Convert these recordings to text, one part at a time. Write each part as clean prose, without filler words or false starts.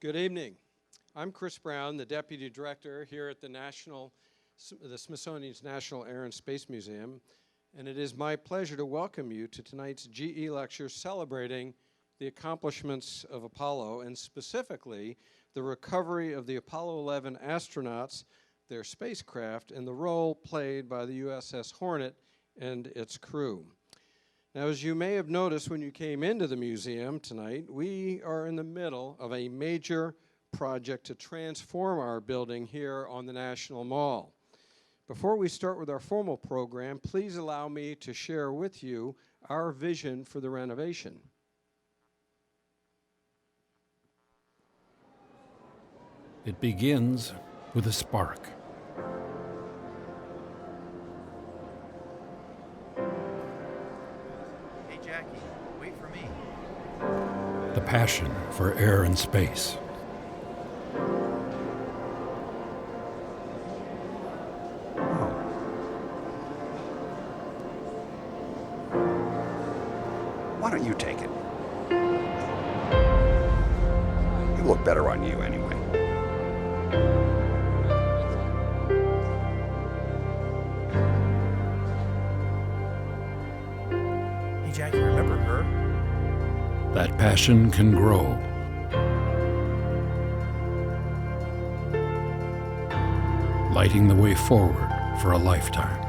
Good evening. I'm Chris Brown, the Deputy Director here at the Smithsonian's National Air and Space Museum, and it is my pleasure to welcome you to tonight's GE lecture celebrating the accomplishments of Apollo, and specifically the recovery of the Apollo 11 astronauts, their spacecraft, and the role played by the USS Hornet and its crew. Now, as you may have noticed when you came into the museum tonight, we are in the middle of a major project to transform our building here on the National Mall. Before we start with our formal program, please allow me to share with you our vision for the renovation. It begins with a spark. Hey, Jackie, wait for me. The passion for air and space. Why don't you take it? You look better on you anyway. Hey, Jackie, remember her? That passion can grow. Lighting the way forward for a lifetime.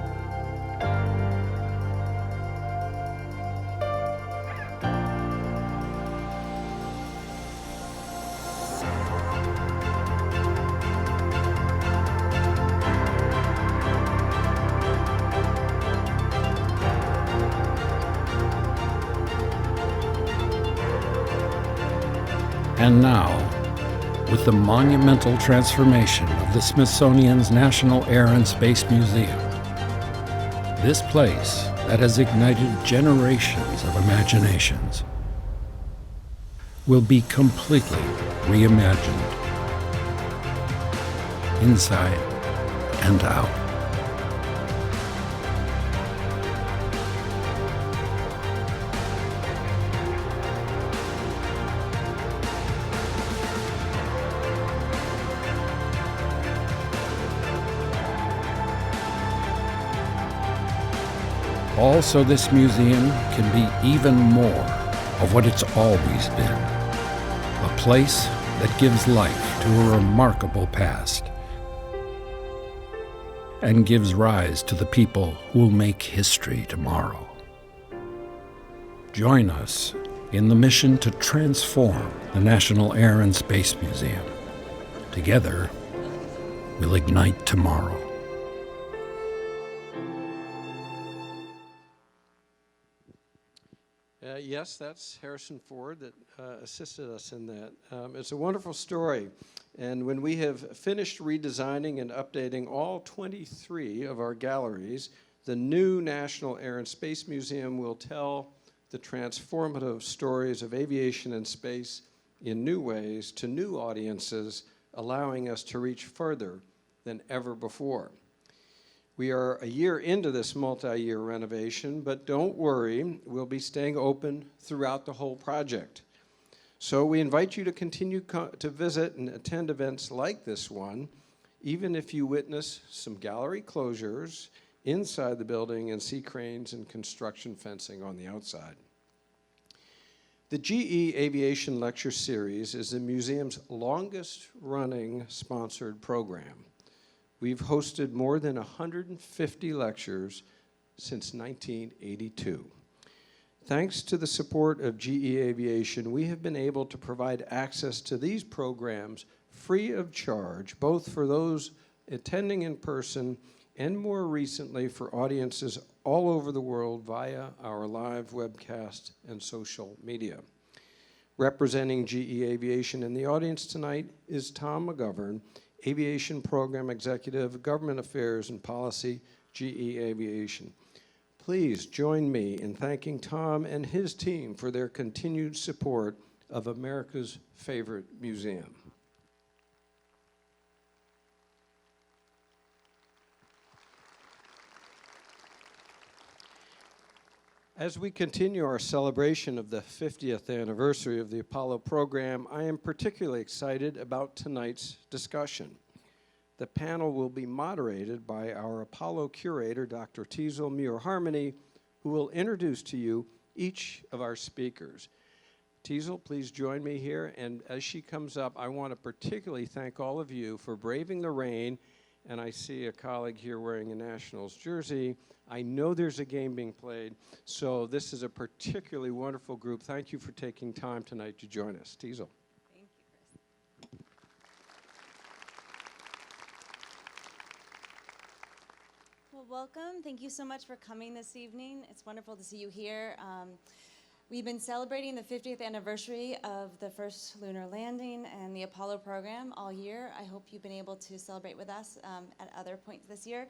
And now, with the monumental transformation of the Smithsonian's National Air and Space Museum, this place that has ignited generations of imaginations will be completely reimagined, inside and out. Also, this museum can be even more of what it's always been, a place that gives life to a remarkable past and gives rise to the people who will make history tomorrow. Join us in the mission to transform the National Air and Space Museum. Together, we'll ignite tomorrow. Yes, that's Harrison Ford that assisted us in that. It's a wonderful story. And when we have finished redesigning and updating all 23 of our galleries, the new National Air and Space Museum will tell the transformative stories of aviation and space in new ways to new audiences, allowing us to reach further than ever before. We are a year into this multi-year renovation, but don't worry, we'll be staying open throughout the whole project. So we invite you to continue to visit and attend events like this one, even if you witness some gallery closures inside the building and see cranes and construction fencing on the outside. The GE Aviation Lecture Series is the museum's longest-running sponsored program. We've hosted more than 150 lectures since 1982. Thanks to the support of GE Aviation, we have been able to provide access to these programs free of charge, both for those attending in person and more recently for audiences all over the world via our live webcast and social media. Representing GE Aviation in the audience tonight is Tom McGovern, Aviation Program Executive, Government Affairs and Policy, GE Aviation. Please join me in thanking Tom and his team for their continued support of America's favorite museum. As we continue our celebration of the 50th anniversary of the Apollo program, I am particularly excited about tonight's discussion. The panel will be moderated by our Apollo curator, Dr. Teasel Muir-Harmony, who will introduce to you each of our speakers. Teasel, please join me here, and as she comes up, I want to particularly thank all of you for braving the rain, and I see a colleague here wearing a Nationals jersey. I know there's a game being played, so this is a particularly wonderful group. Thank you for taking time tonight to join us. Teasel. Thank you, Chris. Well, welcome. Thank you so much for coming this evening. It's wonderful to see you here. We've been celebrating the 50th anniversary of the first lunar landing and the Apollo program all year. I hope you've been able to celebrate with us at other points this year.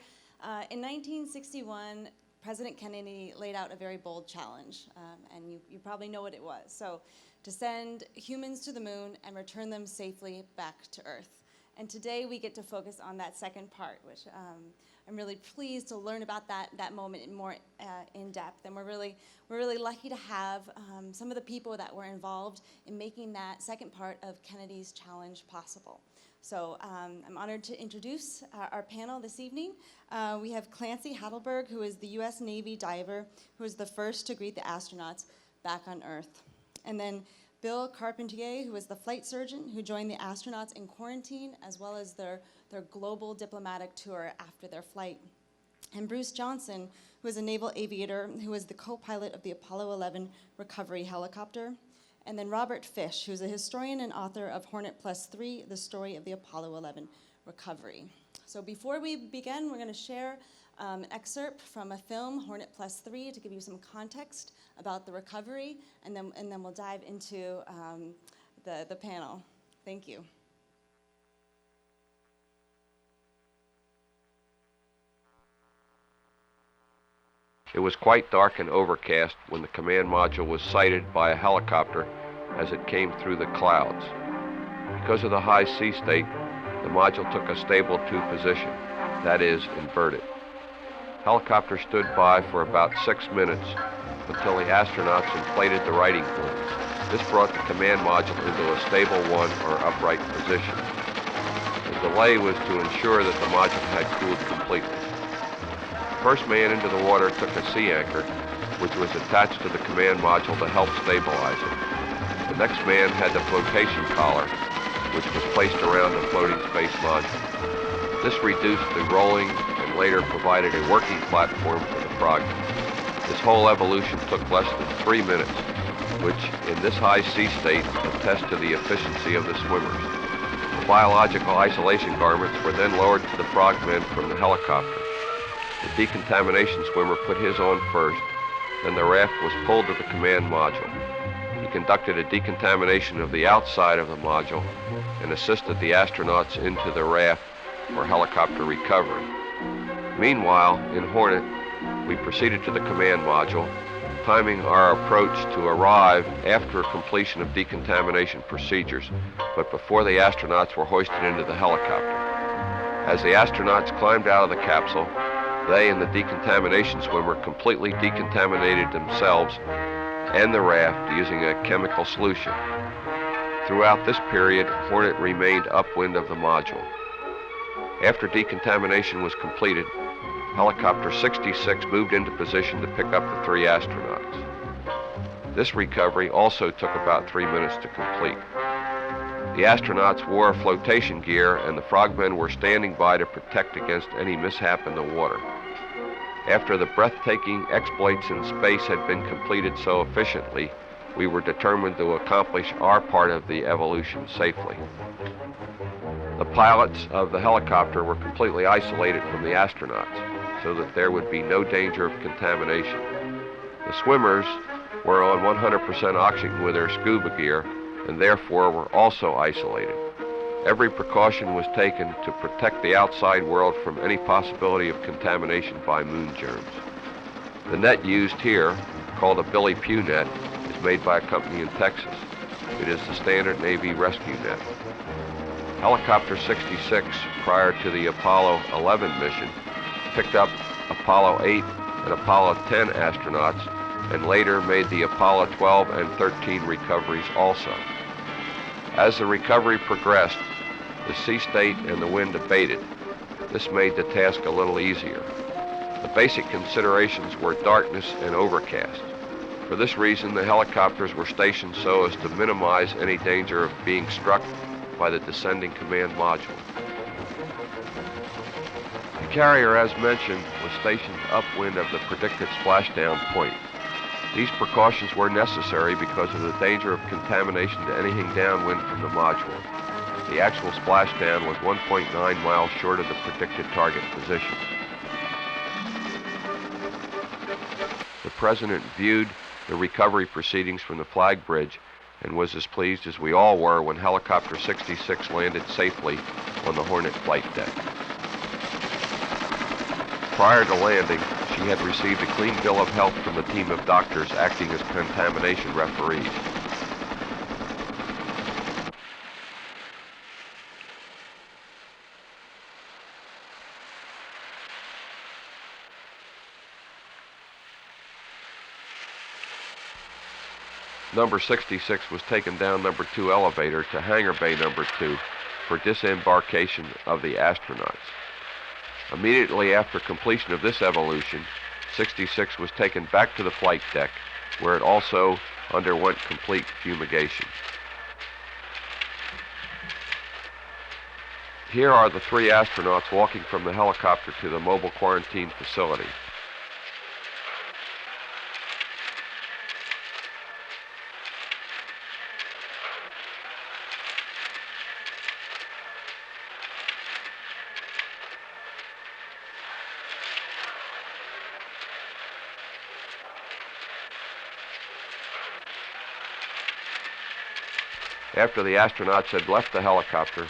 In 1961, President Kennedy laid out a very bold challenge, and you probably know what it was. So, to send humans to the moon and return them safely back to Earth. And today we get to focus on that second part, which I'm really pleased to learn about that moment more in depth. And we're really lucky to have some of the people that were involved in making that second part of Kennedy's challenge possible. So I'm honored to introduce our panel this evening. We have Clancy Hatteberg, who is the U.S. Navy diver, who was the first to greet the astronauts back on Earth. And then Bill Carpentier, who was the flight surgeon who joined the astronauts in quarantine, as well as their global diplomatic tour after their flight. And Bruce Johnson, who is a naval aviator, who was the co-pilot of the Apollo 11 recovery helicopter. And then Robert Fish, who's a historian and author of Hornet Plus 3, The Story of the Apollo 11 Recovery. So before we begin, we're going to share an excerpt from a film, Hornet Plus 3, to give you some context about the recovery, and then we'll dive into the panel. Thank you. It was quite dark and overcast when the command module was sighted by a helicopter as it came through the clouds. Because of the high sea state, the module took a stable 2 position, that is, inverted. Helicopter stood by for about 6 minutes until the astronauts inflated the righting balloons. This brought the command module into a stable 1 or upright position. The delay was to ensure that the module had cooled completely. The first man into the water took a sea anchor, which was attached to the command module to help stabilize it. The next man had the flotation collar, which was placed around the floating space module. This reduced the rolling and later provided a working platform for the frogmen. This whole evolution took less than 3 minutes, which in this high sea state attests to the efficiency of the swimmers. The biological isolation garments were then lowered to the frogmen from the helicopter. The decontamination swimmer put his on first, then the raft was pulled to the command module. He conducted a decontamination of the outside of the module and assisted the astronauts into the raft for helicopter recovery. Meanwhile, in Hornet, we proceeded to the command module, timing our approach to arrive after completion of decontamination procedures, but before the astronauts were hoisted into the helicopter. As the astronauts climbed out of the capsule, they and the decontamination swimmer completely decontaminated themselves and the raft using a chemical solution. Throughout this period, Hornet remained upwind of the module. After decontamination was completed, Helicopter 66 moved into position to pick up the 3 astronauts. This recovery also took about 3 minutes to complete. The astronauts wore flotation gear, and the frogmen were standing by to protect against any mishap in the water. After the breathtaking exploits in space had been completed so efficiently, we were determined to accomplish our part of the evolution safely. The pilots of the helicopter were completely isolated from the astronauts so that there would be no danger of contamination. The swimmers were on 100% oxygen with their scuba gear and therefore were also isolated. Every precaution was taken to protect the outside world from any possibility of contamination by moon germs. The net used here, called a Billy Pugh net, is made by a company in Texas. It is the standard Navy rescue net. Helicopter 66, prior to the Apollo 11 mission, picked up Apollo 8 and Apollo 10 astronauts and later made the Apollo 12 and 13 recoveries also. As the recovery progressed, the sea state and the wind abated. This made the task a little easier. The basic considerations were darkness and overcast. For this reason, the helicopters were stationed so as to minimize any danger of being struck by the descending command module. The carrier, as mentioned, was stationed upwind of the predicted splashdown point. These precautions were necessary because of the danger of contamination to anything downwind from the module. The actual splashdown was 1.9 miles short of the predicted target position. The President viewed the recovery proceedings from the flag bridge and was as pleased as we all were when Helicopter 66 landed safely on the Hornet flight deck. Prior to landing, she had received a clean bill of health from the team of doctors acting as contamination referees. Number 66 was taken down number 2 elevator to hangar bay number 2 for disembarkation of the astronauts. Immediately after completion of this evolution, 66 was taken back to the flight deck, where it also underwent complete fumigation. Here are the 3 astronauts walking from the helicopter to the mobile quarantine facility. After the astronauts had left the helicopter,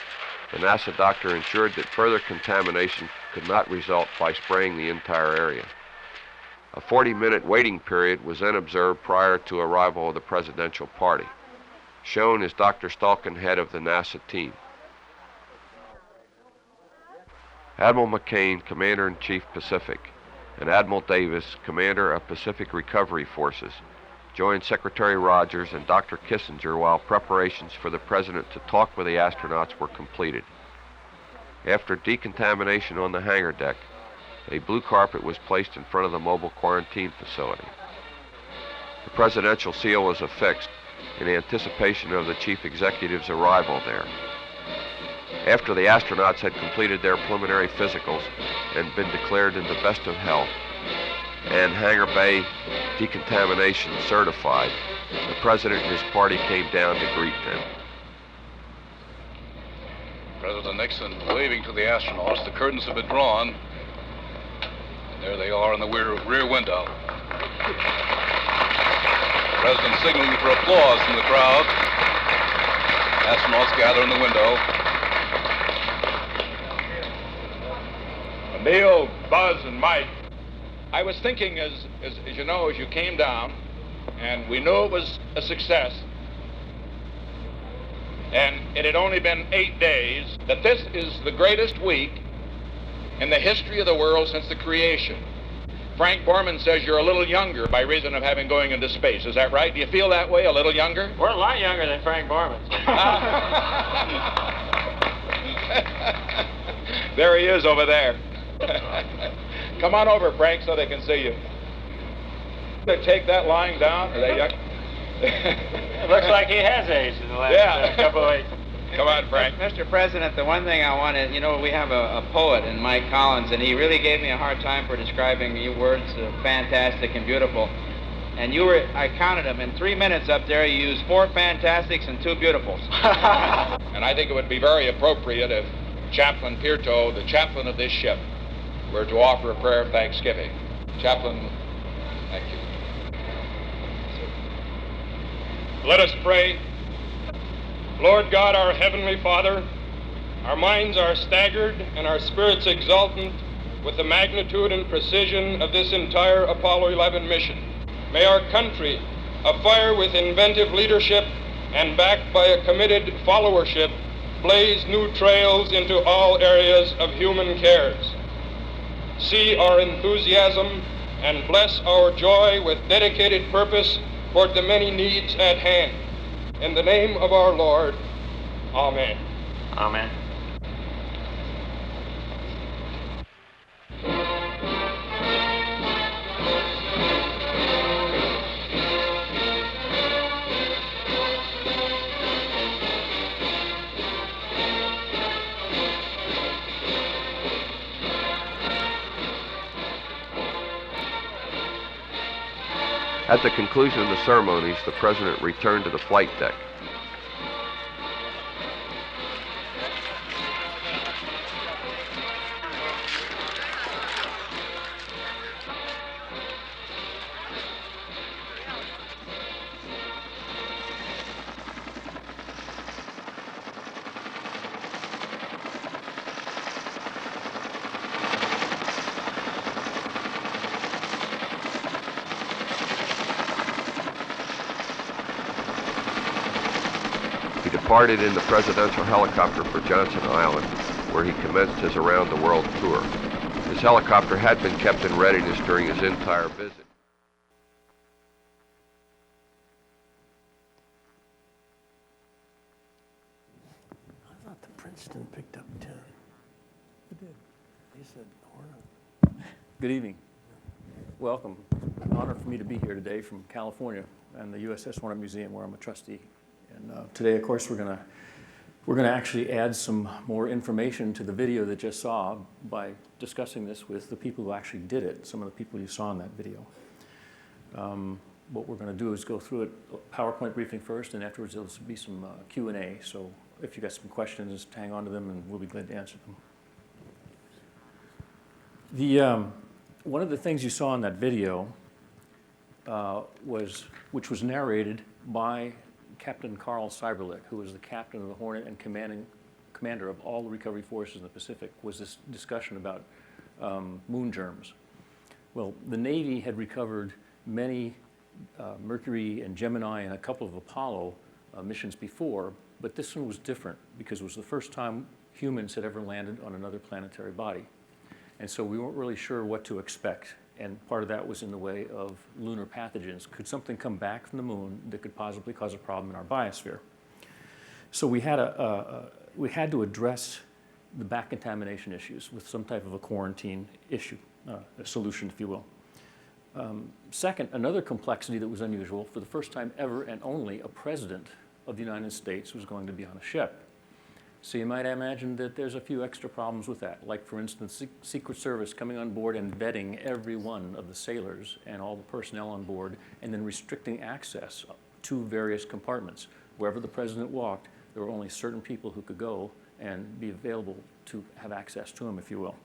the NASA doctor ensured that further contamination could not result by spraying the entire area. A 40-minute waiting period was then observed prior to arrival of the presidential party. Shown is Dr. Stalkin, head of the NASA team. Admiral McCain, Commander-in-Chief Pacific, and Admiral Davis, Commander of Pacific Recovery Forces, joined Secretary Rogers and Dr. Kissinger while preparations for the President to talk with the astronauts were completed. After decontamination on the hangar deck, a blue carpet was placed in front of the mobile quarantine facility. The presidential seal was affixed in anticipation of the chief executive's arrival there. After the astronauts had completed their preliminary physicals and been declared in the best of health, and hangar bay decontamination certified, the President and his party came down to greet them. President Nixon waving to the astronauts. The curtains have been drawn. And there they are in the rear window. The President signaling for applause from the crowd. Astronauts gather in the window. Neil, Buzz, and Mike, I was thinking as you know, as you came down, and we knew it was a success, and it had only been 8 days, that this is the greatest week in the history of the world since the creation. Frank Borman says you're a little younger by reason of having going into space. Is that right? Do you feel that way, a little younger? We're a lot younger than Frank Borman. There he is over there. Come on over, Frank, so they can see you. They take that lying down? Are they young? It looks like he has aged in the last couple of weeks. Come on, Frank. Mr. President, the one thing I wanted, we have a poet in Mike Collins, and he really gave me a hard time for describing your words, fantastic and beautiful. And I counted them. In 3 minutes up there, you used 4 fantastics and 2 beautifuls. And I think it would be very appropriate if Chaplain Pierto, the chaplain of this ship, were to offer a prayer of thanksgiving. Chaplain, thank you. Let us pray. Lord God, our Heavenly Father, our minds are staggered and our spirits exultant with the magnitude and precision of this entire Apollo 11 mission. May our country, afire with inventive leadership and backed by a committed followership, blaze new trails into all areas of human cares. See our enthusiasm and bless our joy with dedicated purpose toward the many needs at hand. In the name of our Lord, amen. Amen. At the conclusion of the ceremonies, the President returned to the flight deck. He departed in the presidential helicopter for Johnson Island, where he commenced his around-the-world tour. His helicopter had been kept in readiness during his entire visit. I thought the Princeton picked up 10. It did. They said Hornet. Good evening. Welcome. An honor for me to be here today from California and the USS Hornet Museum, where I'm a trustee. And today, of course, we're gonna actually add some more information to the video that you just saw by discussing this with the people who actually did it, some of the people you saw in that video. What we're gonna do is go through it, PowerPoint briefing first, and afterwards there'll be some Q&A. So if you got some questions, just hang on to them and we'll be glad to answer them. One of the things you saw in that video which was narrated by Captain Carl Seiberlich, who was the captain of the Hornet and commander of all the recovery forces in the Pacific, was this discussion about moon germs. Well, the Navy had recovered many Mercury and Gemini and a couple of Apollo missions before, but this one was different because it was the first time humans had ever landed on another planetary body. And so we weren't really sure what to expect. And part of that was in the way of lunar pathogens. Could something come back from the moon that could possibly cause a problem in our biosphere? So we had to address the back contamination issues with some type of a quarantine issue, a solution, if you will. Second, another complexity that was unusual, for the first time ever and only, a president of the United States was going to be on a ship. So you might imagine that there's a few extra problems with that, like for instance, Secret Service coming on board and vetting every one of the sailors and all the personnel on board, and then restricting access to various compartments. Wherever the president walked, there were only certain people who could go and be available to have access to him, if you will.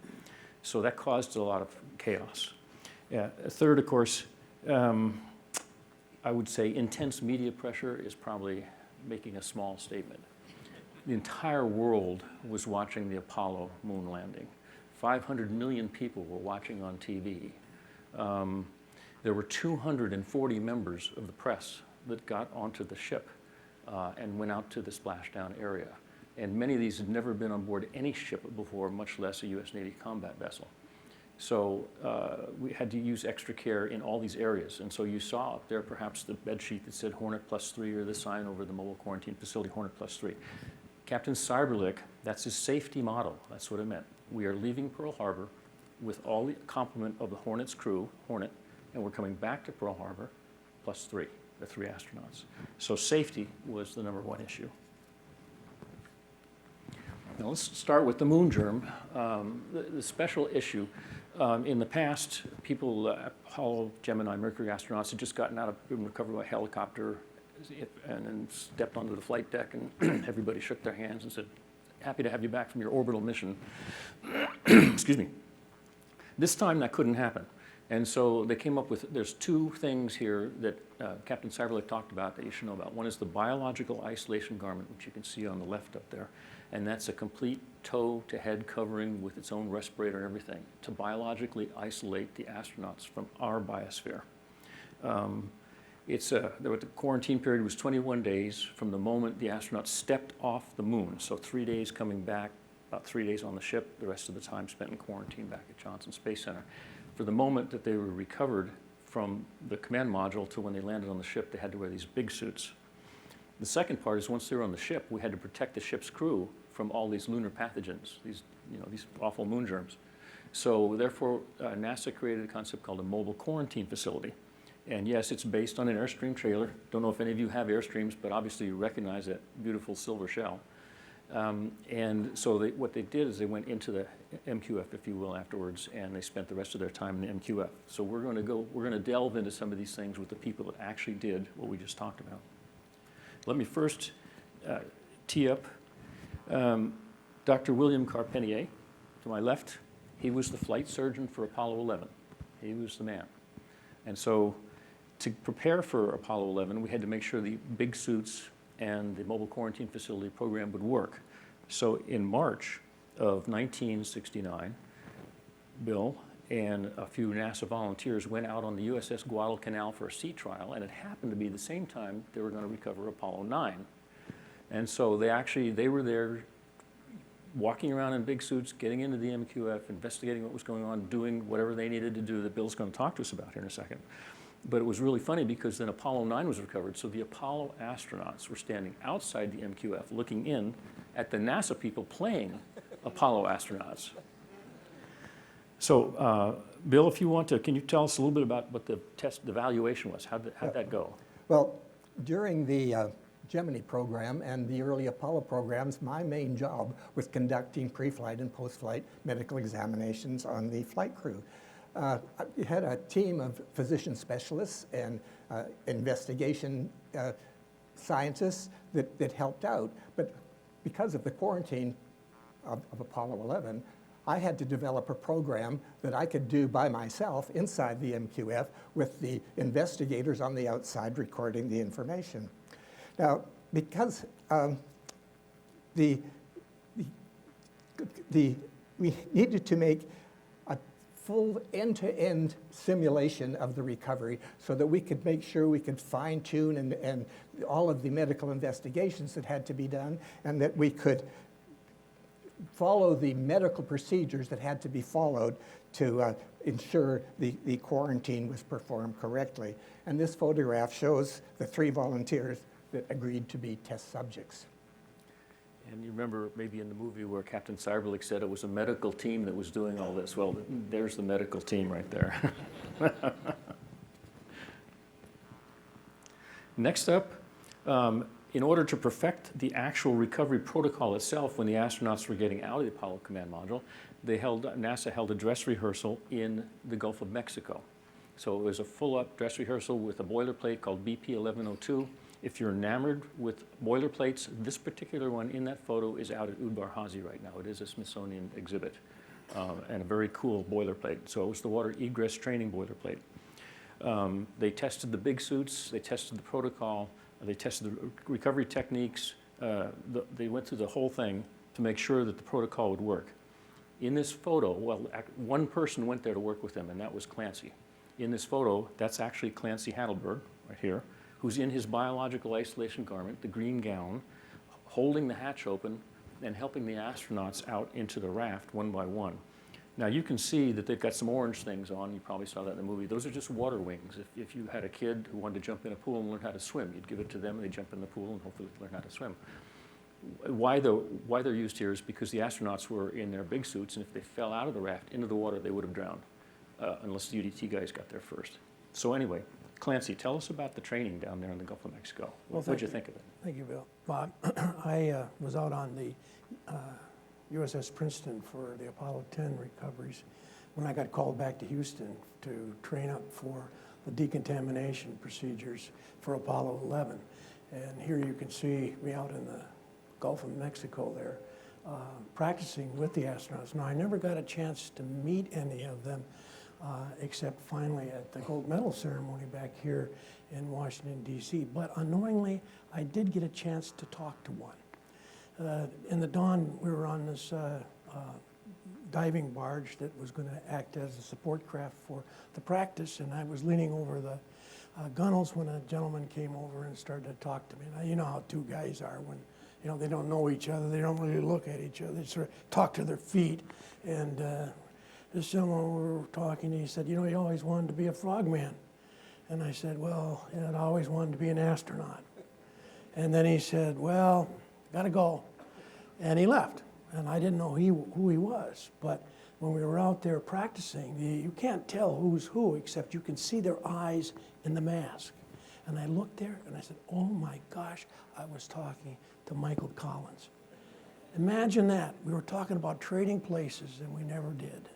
So that caused a lot of chaos. Third, of course, I would say intense media pressure is probably making a small statement. The entire world was watching the Apollo moon landing. 500 million people were watching on TV. There were 240 members of the press that got onto the ship and went out to the splashdown area. And many of these had never been on board any ship before, much less a US Navy combat vessel. So we had to use extra care in all these areas. And so you saw up there perhaps the bed sheet that said Hornet +3 or the sign over the mobile quarantine facility, Hornet +3. Captain Seiberlich, that's his safety model. That's what it meant. We are leaving Pearl Harbor with all the complement of the Hornet's crew, Hornet, and we're coming back to Pearl Harbor +3, the 3 astronauts. So safety was the #1 issue. Now let's start with the moon germ. The special issue, in the past, people, Apollo, Gemini, Mercury astronauts had just gotten out of, been recovered by helicopter and then stepped onto the flight deck and everybody shook their hands and said, happy to have you back from your orbital mission. Excuse me. This time that couldn't happen. And so they came up with, there's 2 things here that Captain Seiberlich talked about that you should know about. One is the biological isolation garment, which you can see on the left up there. And that's a complete toe to head covering with its own respirator and everything to biologically isolate the astronauts from our biosphere. The quarantine period was 21 days from the moment the astronauts stepped off the moon. So 3 days coming back about 3 days on the ship, the rest of the time spent in quarantine back at Johnson Space Center. For the moment that they were recovered from the command module to when they landed on the ship, they had to wear these big suits. The second part is once they were on the ship, we had to protect the ship's crew from all these lunar pathogens, these awful moon germs. So therefore, NASA created a concept called a mobile quarantine facility. And yes, it's based on an Airstream trailer. Don't know if any of you have Airstreams, but obviously you recognize that beautiful silver shell. And so what they did is they went into the MQF, if you will, afterwards, and they spent the rest of their time in the MQF. So we're going to delve into some of these things with the people that actually did what we just talked about. Let me first tee up Dr. William Carpentier, to my left. He was the flight surgeon for Apollo 11. He was the man. And so to prepare for Apollo 11, we had to make sure the big suits and the mobile quarantine facility program would work. So in March of 1969, Bill and a few NASA volunteers went out on the USS Guadalcanal for a sea trial, and it happened to be the same time they were going to recover Apollo 9. And so they were there walking around in big suits, getting into the MQF, investigating what was going on, doing whatever they needed to do that Bill's going to talk to us about here in a second. But it was really funny because then Apollo 9 was recovered, so the Apollo astronauts were standing outside the MQF looking in at the NASA people playing Apollo astronauts. So, Bill, if you want to, can you tell us a little bit about what the evaluation was? How'd that go? Well, during the Gemini program and the early Apollo programs, my main job was conducting pre-flight and post-flight medical examinations on the flight crew. I had a team of physician specialists and investigation scientists that helped out, but because of the quarantine of Apollo 11, I had to develop a program that I could do by myself inside the MQF with the investigators on the outside recording the information. Now, because we needed to make a full end-to-end simulation of the recovery so that we could make sure we could fine-tune and all of the medical investigations that had to be done, and that we could follow the medical procedures that had to be followed to ensure the quarantine was performed correctly. And this photograph shows the 3 volunteers that agreed to be test subjects. And you remember maybe in the movie where Captain Cyberlick said it was a medical team that was doing all this. Well, there's the medical team right there. Next up, in order to perfect the actual recovery protocol itself when the astronauts were getting out of the Apollo command module, NASA held a dress rehearsal in the Gulf of Mexico. So it was a full-up dress rehearsal with a boilerplate called BP 1102. If you're enamored with boilerplates, this particular one in that photo is out at Udvar-Hazy right now. It is a Smithsonian exhibit and a very cool boilerplate. So it was the water egress training boilerplate. They tested the big suits, they tested the protocol, they tested the recovery techniques. They went through the whole thing to make sure that the protocol would work. In this photo, well, one person went there to work with them, and that was Clancy. In this photo, that's actually Clancy Hatteberg, right here, who's in his biological isolation garment, the green gown, holding the hatch open and helping the astronauts out into the raft one by one. Now you can see that they've got some orange things on. You probably saw that in the movie. Those are just water wings. If you had a kid who wanted to jump in a pool and learn how to swim, you'd give it to them and they'd jump in the pool and hopefully learn how to swim. Why they're used here is because the astronauts were in their big suits, and if they fell out of the raft into the water, they would have drowned, unless the UDT guys got there first. So anyway, Clancy, tell us about the training down there in the Gulf of Mexico. Well, What'd you think of it? Thank you, Bill. I was out on the USS Princeton for the Apollo 10 recoveries when I got called back to Houston to train up for the decontamination procedures for Apollo 11. And here you can see me out in the Gulf of Mexico there practicing with the astronauts. Now, I never got a chance to meet any of them except finally at the gold medal ceremony back here in Washington, D.C. But unknowingly, I did get a chance to talk to one. In the dawn, we were on this diving barge that was going to act as a support craft for the practice, and I was leaning over the gunnels when a gentleman came over and started to talk to me. Now, you know how 2 guys are when you know, they don't know each other, they don't really look at each other, they sort of talk to their feet. And this gentleman, we were talking, he said, you know, he always wanted to be a frogman. And I said, well, you know, I always wanted to be an astronaut. And then he said, well, gotta go. And he left. And I didn't know who he was. But when we were out there practicing, you can't tell who's who, except you can see their eyes in the mask. And I looked there and I said, oh my gosh, I was talking to Michael Collins. Imagine that. We were talking about trading places and we never did.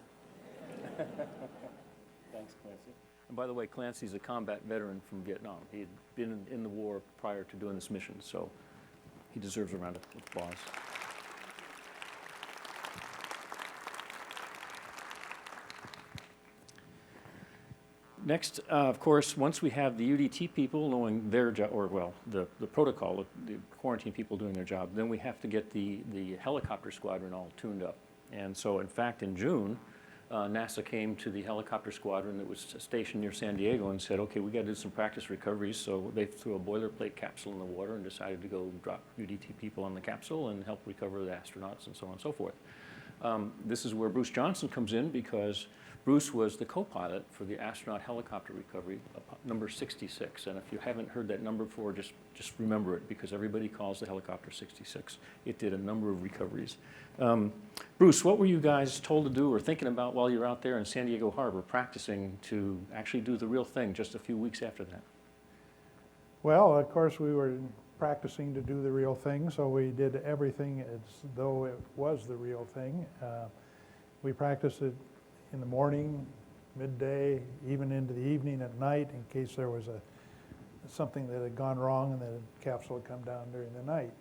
Thanks, Clancy. And by the way, Clancy's a combat veteran from Vietnam. He had been in the war prior to doing this mission, so he deserves a round of applause. Next, of course, once we have the UDT people knowing their job, or well, the protocol, the quarantine people doing their job, then we have to get the helicopter squadron all tuned up. And so, in fact, in June, NASA came to the helicopter squadron that was stationed near San Diego and said, okay, we got to do some practice recoveries. So they threw a boilerplate capsule in the water and decided to go drop UDT people on the capsule and help recover the astronauts and so on and so forth. This is where Bruce Johnson comes in, because Bruce was the co-pilot for the astronaut helicopter recovery, number 66. And if you haven't heard that number before, just remember it, because everybody calls the helicopter 66. It did a number of recoveries. Bruce, what were you guys told to do or thinking about while you were out there in San Diego Harbor practicing to actually do the real thing just a few weeks after that? Well, of course, we were practicing to do the real thing, so we did everything as though it was the real thing. We practiced it in the morning, midday, even into the evening at night, in case there was something that had gone wrong and the capsule had come down during the night.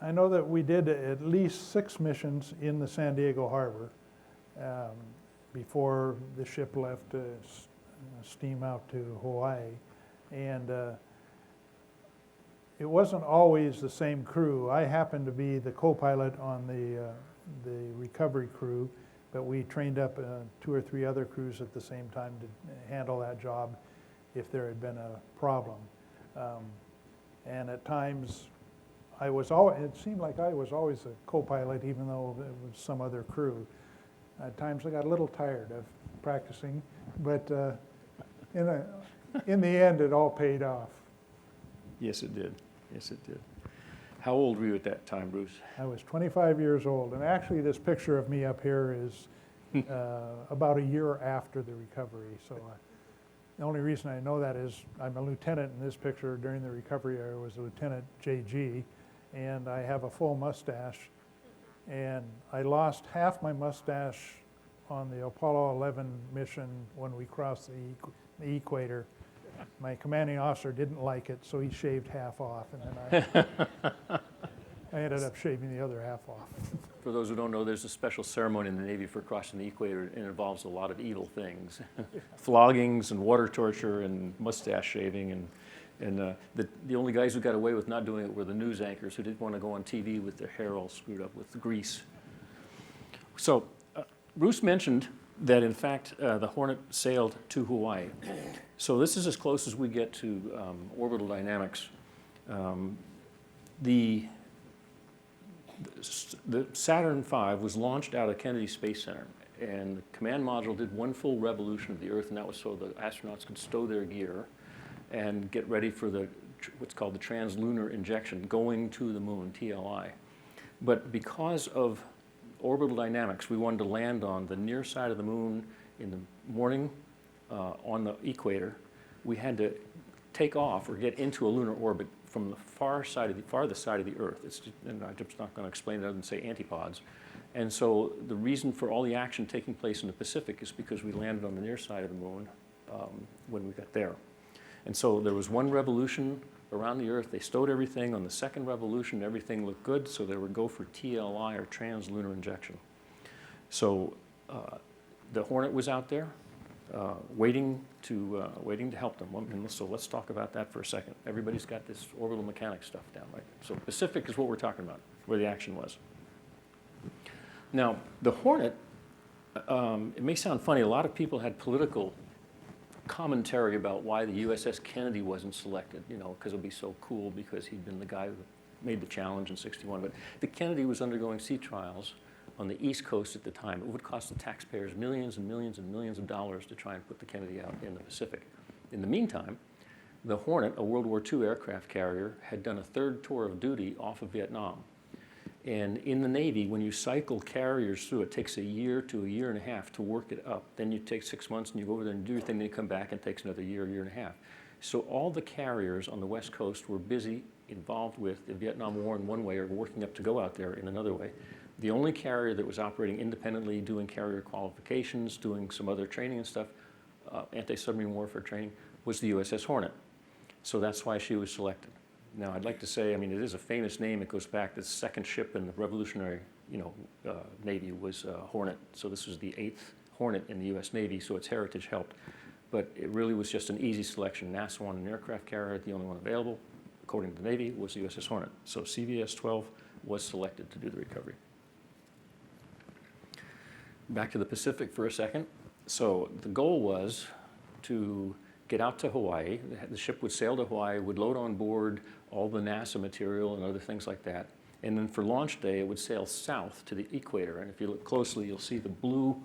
I know that we did at least 6 missions in the San Diego Harbor before the ship left to steam out to Hawaii. And it wasn't always the same crew. I happened to be the co-pilot on the recovery crew, but we trained up 2 or 3 other crews at the same time to handle that job if there had been a problem. And at times, it seemed like I was always a co-pilot, even though it was some other crew. At times I got a little tired of practicing, but in the end, it all paid off. Yes, it did. Yes, it did. How old were you at that time, Bruce? I was 25 years old, and actually this picture of me up here is about a year after the recovery. So the only reason I know that is I'm a lieutenant in this picture. During the recovery, I was Lieutenant JG, and I have a full mustache. And I lost half my mustache on the Apollo 11 mission when we crossed the equator. My commanding officer didn't like it, so he shaved half off, and then I ended up shaving the other half off. For those who don't know, there's a special ceremony in the Navy for crossing the equator, and it involves a lot of evil things. Floggings and water torture and mustache shaving. And the only guys who got away with not doing it were the news anchors who didn't want to go on TV with their hair all screwed up with grease. So Bruce mentioned that, in fact, the Hornet sailed to Hawaii. So this is as close as we get to orbital dynamics. The Saturn V was launched out of Kennedy Space Center, and the command module did 1 full revolution of the Earth, and that was so the astronauts could stow their gear and get ready for what's called the translunar injection, going to the moon, TLI. But because of orbital dynamics, we wanted to land on the near side of the moon in the morning on the equator. We had to take off or get into a lunar orbit from the farthest side of the Earth. And I'm just not going to explain it other than say antipods. And so the reason for all the action taking place in the Pacific is because we landed on the near side of the moon when we got there. And so there was 1 revolution around the Earth. They stowed everything. On the 2nd revolution, everything looked good, so they would go for TLI, or translunar injection. So the Hornet was out there waiting to help them. And so let's talk about that for a second. Everybody's got this orbital mechanics stuff down, right? So Pacific is what we're talking about, where the action was. Now, the Hornet, it may sound funny, a lot of people had political commentary about why the USS Kennedy wasn't selected, you know, because it would be so cool because he'd been the guy who made the challenge in '61. But the Kennedy was undergoing sea trials on the East Coast at the time. It would cost the taxpayers millions and millions and millions of dollars to try and put the Kennedy out in the Pacific. In the meantime, the Hornet, a World War II aircraft carrier, had done a third tour of duty off of Vietnam. And in the Navy, when you cycle carriers through, it takes a year to a year and a half to work it up. Then you take 6 months and you go over there and do your thing, then you come back and it takes another year, year and a half. So all the carriers on the West Coast were busy, involved with the Vietnam War in one way or working up to go out there in another way. The only carrier that was operating independently, doing carrier qualifications, doing some other training and stuff, anti-submarine warfare training, was the USS Hornet. So that's why she was selected. Now, I'd like to say, I mean, it is a famous name. It goes back to the second ship in the Revolutionary, Navy was Hornet. So this was the 8th Hornet in the U.S. Navy, so its heritage helped. But it really was just an easy selection. NASA wanted an aircraft carrier. The only one available, according to the Navy, was the USS Hornet. So CVS-12 was selected to do the recovery. Back to the Pacific for a second. So the goal was to get out to Hawaii. The ship would sail to Hawaii, would load on board all the NASA material and other things like that. And then for launch day, it would sail south to the equator. And if you look closely, you'll see the blue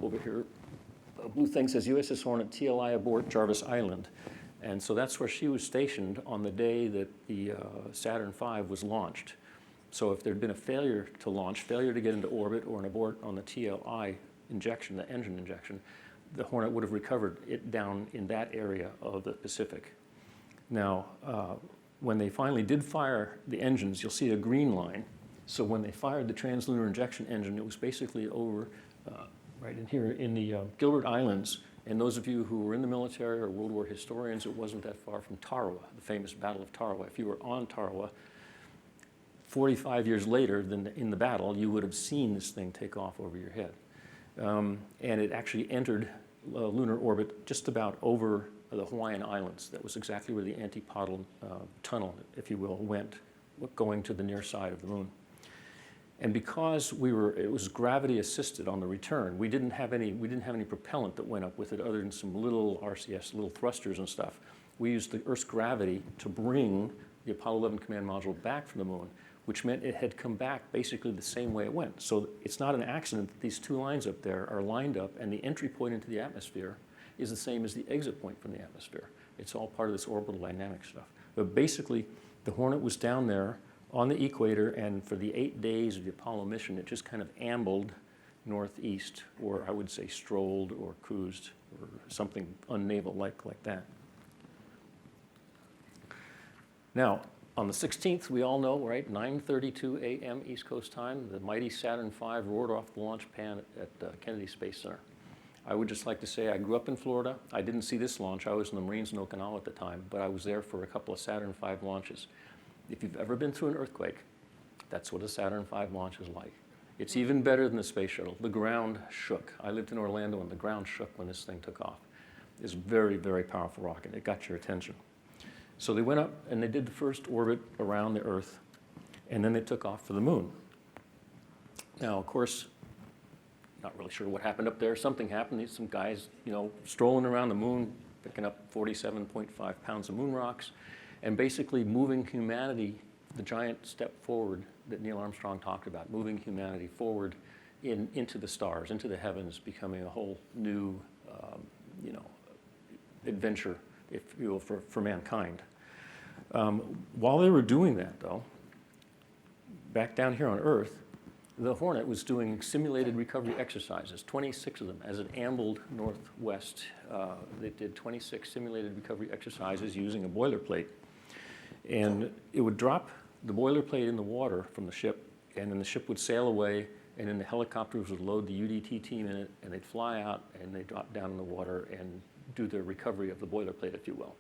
over here. A blue thing says USS Hornet TLI abort Jarvis Island. And so that's where she was stationed on the day that the Saturn V was launched. So if there had been a failure to launch, failure to get into orbit, or an abort on the TLI injection, the engine injection, the Hornet would have recovered it down in that area of the Pacific. Now, when they finally did fire the engines, you'll see a green line. So when they fired the translunar injection engine, it was basically over right in here in the Gilbert Islands. And those of you who were in the military or World War historians, it wasn't that far from Tarawa, the famous Battle of Tarawa. If you were on Tarawa, 45 years later than in the battle, you would have seen this thing take off over your head. And it actually entered lunar orbit just about over the Hawaiian Islands. That was exactly where the antipodal tunnel, if you will, went, going to the near side of the moon. And because it was gravity assisted on the return, we didn't have any propellant that went up with it other than some little RCS, little thrusters and stuff. We used the Earth's gravity to bring the Apollo 11 command module back from the moon, which meant it had come back basically the same way it went. So it's not an accident that these two lines up there are lined up and the entry point into the atmosphere is the same as the exit point from the atmosphere. It's all part of this orbital dynamic stuff. But basically, the Hornet was down there on the equator, and for the 8 days of the Apollo mission, it just kind of ambled northeast, or I would say strolled or cruised, or something unnaval-like like that. Now, on the 16th, we all know, right, 9:32 a.m. East Coast time, the mighty Saturn V roared off the launch pad at Kennedy Space Center. I would just like to say I grew up in Florida. I didn't see this launch. I was in the Marines in Okinawa at the time, but I was there for a couple of Saturn V launches. If you've ever been through an earthquake, that's what a Saturn V launch is like. It's even better than the space shuttle. The ground shook. I lived in Orlando, and the ground shook when this thing took off. It's a very, very powerful rocket. It got your attention. So they went up and they did the first orbit around the Earth, and then they took off for the moon. Now, of course, not really sure what happened up there. Something happened. These some guys, strolling around the moon, picking up 47.5 pounds of moon rocks, and basically moving humanity, the giant step forward that Neil Armstrong talked about, moving humanity forward into the stars, into the heavens, becoming a whole new, adventure, if you will, for mankind. While they were doing that, though, back down here on Earth, the Hornet was doing simulated recovery exercises, 26 of them. As it ambled northwest, they did 26 simulated recovery exercises using a boilerplate. And it would drop the boilerplate in the water from the ship, and then the ship would sail away, and then the helicopters would load the UDT team in it, and they'd fly out, and they'd drop down in the water and do the recovery of the boilerplate, if you will.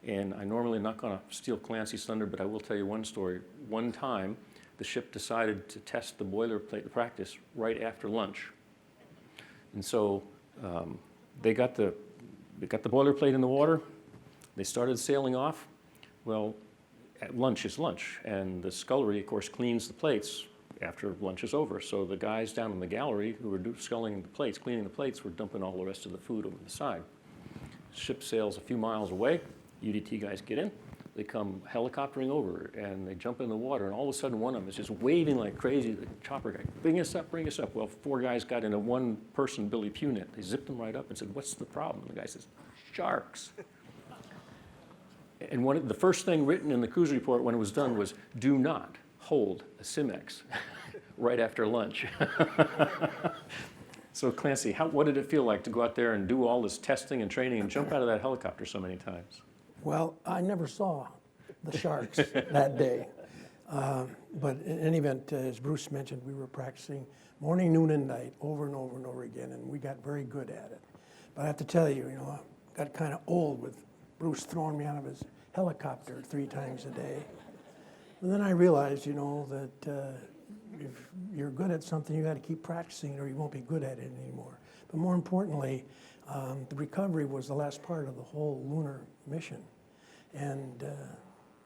And I normally am not going to steal Clancy's thunder, but I will tell you one story. One time, the ship decided to test the boilerplate, the practice, right after lunch. And so they got the boilerplate in the water. They started sailing off. Well, at lunch is lunch, and the scullery, of course, cleans the plates after lunch is over. So the guys down in the gallery who were sculling the plates, cleaning the plates, were dumping all the rest of the food over the side. ship sails a few miles away. UDT guys get in. They come helicoptering over, and they jump in the water, and all of a sudden one of them is just waving like crazy. The chopper guy, bring us up, bring us up. Well, 4 guys got in a one-person Billy Pugh net. They zipped them right up and said, what's the problem? And the guy says, sharks. And the first thing written in the cruise report when it was done was, do not hold a Simex right after lunch. So Clancy, what did it feel like to go out there and do all this testing and training and jump out of that helicopter so many times? Well, I never saw the sharks that day. But in any event, as Bruce mentioned, we were practicing morning, noon, and night over and over and over again, and we got very good at it. But I have to tell you, I got kind of old with Bruce throwing me out of his helicopter 3 times a day. And then I realized, that if you're good at something, you got to keep practicing or you won't be good at it anymore. But more importantly, the recovery was the last part of the whole lunar mission. And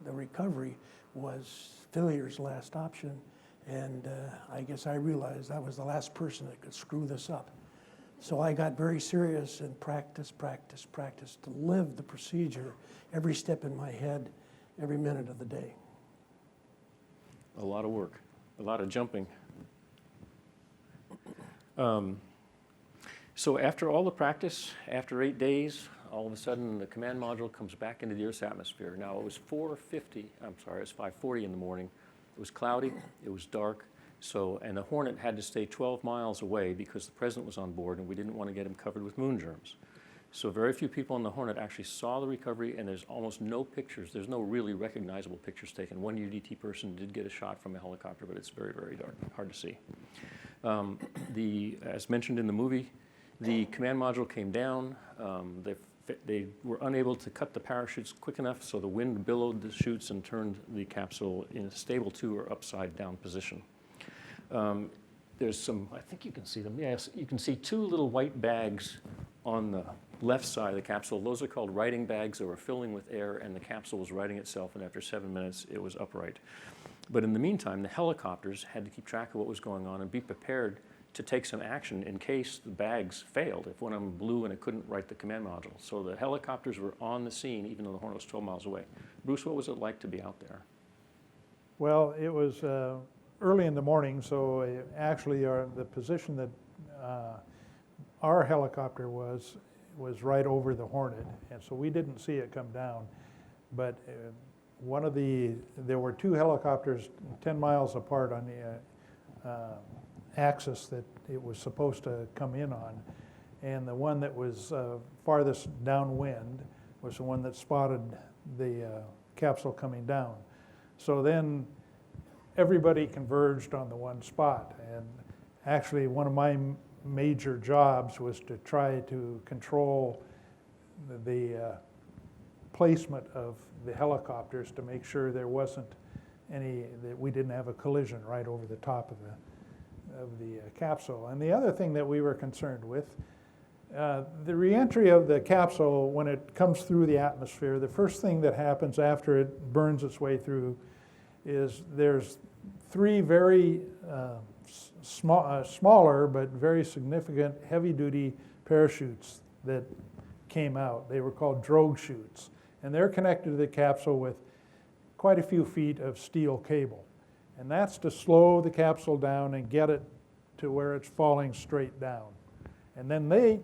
the recovery was failure's last option. And I guess I realized I was the last person that could screw this up. So I got very serious and practice to live the procedure every step in my head, every minute of the day. A lot of work, a lot of jumping. So after all the practice, after 8 days, all of a sudden the command module comes back into the Earth's atmosphere. Now it was 5:40 in the morning. It was cloudy, it was dark, and the Hornet had to stay 12 miles away because the President was on board and we didn't want to get him covered with moon germs. So very few people on the Hornet actually saw the recovery, and there's almost no pictures. There's no really recognizable pictures taken. One UDT person did get a shot from a helicopter, but it's very, very dark, hard to see. As mentioned in the movie, the command module came down. They were unable to cut the parachutes quick enough, so the wind billowed the chutes and turned the capsule in a stable 2 or upside down position. There's some, I think you can see them. Yes, you can see 2 little white bags on the left side of the capsule. Those are called righting bags. They were filling with air, and the capsule was righting itself, and after 7 minutes, it was upright. But in the meantime, the helicopters had to keep track of what was going on and be prepared to take some action in case the bags failed, if one of them blew and it couldn't right the command module. So the helicopters were on the scene, even though the Hornet was 12 miles away. Bruce, what was it like to be out there? Well, it was early in the morning, so actually the position that our helicopter was right over the Hornet, and so we didn't see it come down. But there were 2 helicopters 10 miles apart on the axis that it was supposed to come in on, and the one that was farthest downwind was the one that spotted the capsule coming down. So then everybody converged on the one spot, and actually one of my major jobs was to try to control the placement of the helicopters to make sure there wasn't that we didn't have a collision right over the top of the capsule. And the other thing that we were concerned with, the reentry of the capsule, when it comes through the atmosphere, the first thing that happens after it burns its way through is there's 3 very smaller but very significant heavy-duty parachutes that came out. They were called drogue chutes, and they're connected to the capsule with quite a few feet of steel cable. And that's to slow the capsule down and get it to where it's falling straight down. And then they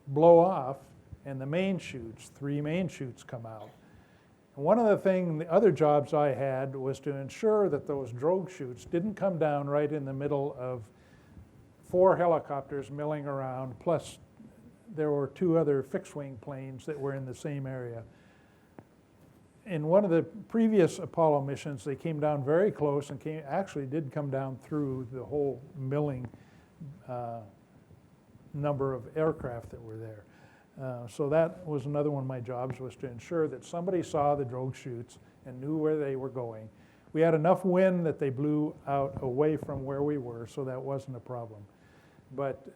blow off, and the main chutes, 3 main chutes, come out. And one of the other jobs I had was to ensure that those drogue chutes didn't come down right in the middle of 4 helicopters milling around, plus there were 2 other fixed-wing planes that were in the same area. In one of the previous Apollo missions, they came down very close and actually did come down through the whole milling number of aircraft that were there. So that was another one of my jobs, was to ensure that somebody saw the drogue chutes and knew where they were going. We had enough wind that they blew out away from where we were, so that wasn't a problem. But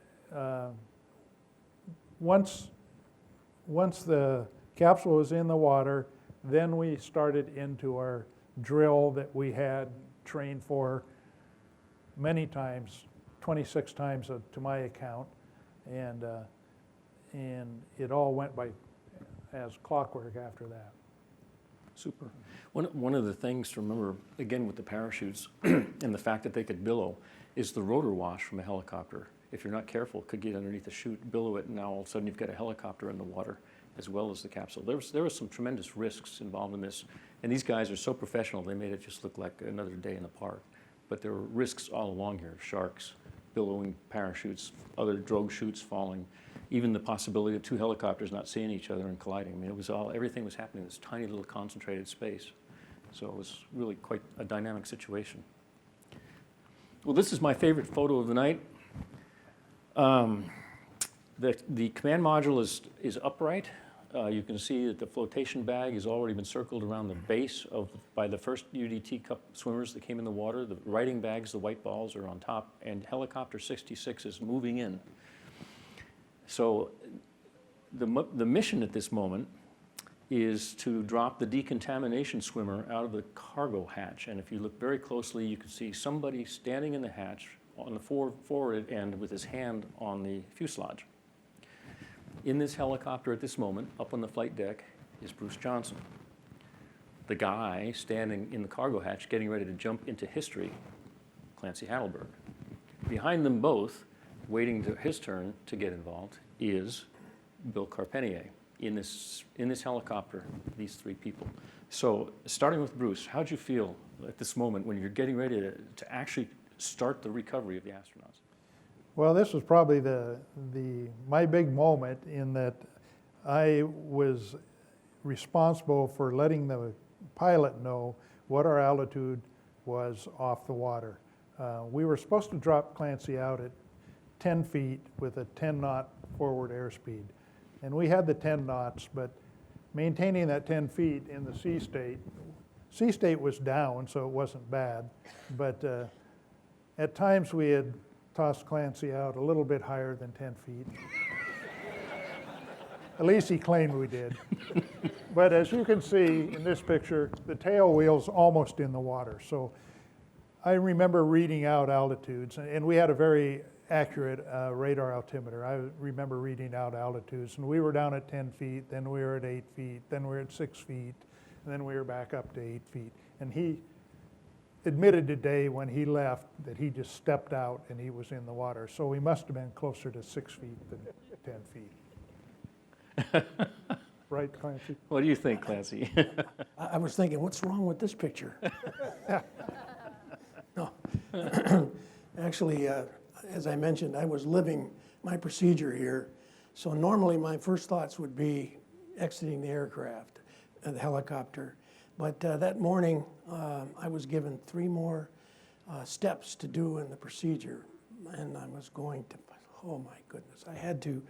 once the capsule was in the water, then we started into our drill that we had trained for many times, 26 times to my account, and it all went by as clockwork after that. Super. One of the things to remember, again with the parachutes and the fact that they could billow, is the rotor wash from a helicopter. If you're not careful, it could get underneath the chute, billow it, and now all of a sudden you've got a helicopter in the water as well as the capsule. There was some tremendous risks involved in this, and these guys are so professional, they made it just look like another day in the park. But there were risks all along here, sharks, billowing parachutes, other drogue chutes falling, even the possibility of two helicopters not seeing each other and colliding. I mean, it was everything was happening in this tiny little concentrated space. So it was really quite a dynamic situation. Well, this is my favorite photo of the night. The command module is upright. You can see that the flotation bag has already been circled around the base by the first UDT Cup swimmers that came in the water. The righting bags, the white balls, are on top, and helicopter 66 is moving in. So the mission at this moment is to drop the decontamination swimmer out of the cargo hatch. And if you look very closely, you can see somebody standing in the hatch on the forward end with his hand on the fuselage. In this helicopter at this moment, up on the flight deck, is Bruce Johnson. The guy standing in the cargo hatch getting ready to jump into history, Clancy Hatteberg. Behind them both, waiting to his turn to get involved, is Bill Carpentier. In this helicopter, these three people. So starting with Bruce, how'd you feel at this moment when you're getting ready to actually start the recovery of the astronauts? Well, this was probably my big moment in that I was responsible for letting the pilot know what our altitude was off the water. We were supposed to drop Clancy out at 10 feet with a 10-knot forward airspeed. And we had the 10 knots, but maintaining that 10 feet in the sea state was down, so it wasn't bad. But at times we had tossed Clancy out a little bit higher than 10 feet. At least he claimed we did. But as you can see in this picture, the tail wheel's almost in the water. So I remember reading out altitudes, and we had a very accurate radar altimeter. I remember reading out altitudes, and we were down at 10 feet, then we were at 8 feet, then we were at 6 feet, and then we were back up to 8 feet. And he admitted today when he left that he just stepped out and he was in the water. So we must have been closer to 6 feet than 10 feet. Right, Clancy? What do you think, Clancy? I was thinking, what's wrong with this picture? No. Actually, as I mentioned, I was living my procedure here. So normally my first thoughts would be exiting the aircraft, the helicopter. But that morning, I was given 3 more steps to do in the procedure. And I was going to, oh my goodness, I had to